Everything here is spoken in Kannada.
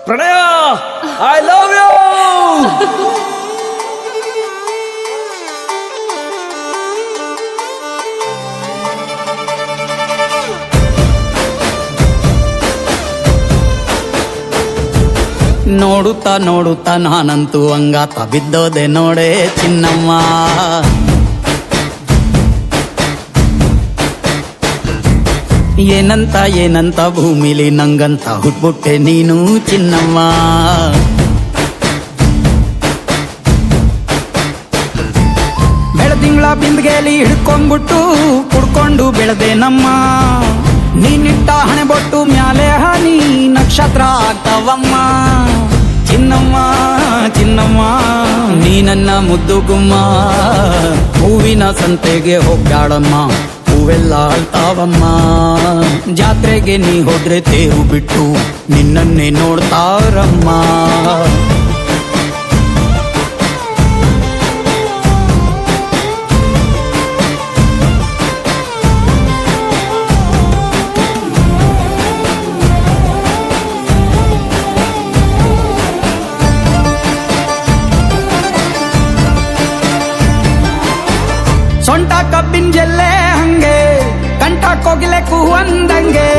ಪ್ರಣಯ, ಐ ಲವ್ ಯು. ನೋಡುತ್ತಾ ನೋಡುತ್ತಾ ನಾನಂತೂ ಹಂಗಾತ ಬಿದ್ದೋದೆ ನೋಡೆ ಚಿನ್ನಮ್ಮ. ಏನಂತ ಏನಂತ ಭೂಮಿಲಿ ನಂಗಂತ ಹುಟ್ಬಿಟ್ಟೆ ನೀನು ಚಿನ್ನಮ್ಮ. ಬೆಳದಿಂಗಳ ಬಿಂದಿಗೆಲಿ ಹಿಡ್ಕೊಂಡ್ಬಿಟ್ಟು ಕುಡ್ಕೊಂಡು ಬೆಳೆದೆ ನಮ್ಮ. ನೀನಿಟ್ಟ ಹಣೆ ಬೊಟ್ಟು ಮ್ಯಾಲೆ ಹನಿ ನಕ್ಷತ್ರ ಆಗ್ತಾವಮ್ಮ. ಚಿನ್ನಮ್ಮ ಚಿನ್ನಮ್ಮ ನೀ ನನ್ನ ಮುದ್ದು ಗುಮ್ಮ. ಹೂವಿನ ಸಂತೆಗೆ ಹೋಗ್ಯಾಡಮ್ಮ, ಹೂವೆಲ್ಲ ಅಳ್ತಾವಮ್ಮ. ಜಾತ್ರೆಗೆ ನೀ ಹೋದ್ರೆ ತೇರು ಬಿಟ್ಟು ನಿನ್ನನ್ನೇ ನೋಡ್ತಾರಮ್ಮ. ಸೊಂಟ ಕಬ್ಬಿನ ಜಲ್ಲೆ ಹಂಗೆ, ಕಂಠ ಕೋಗಿಲೆ ಕೂವಂದಂಗೆ.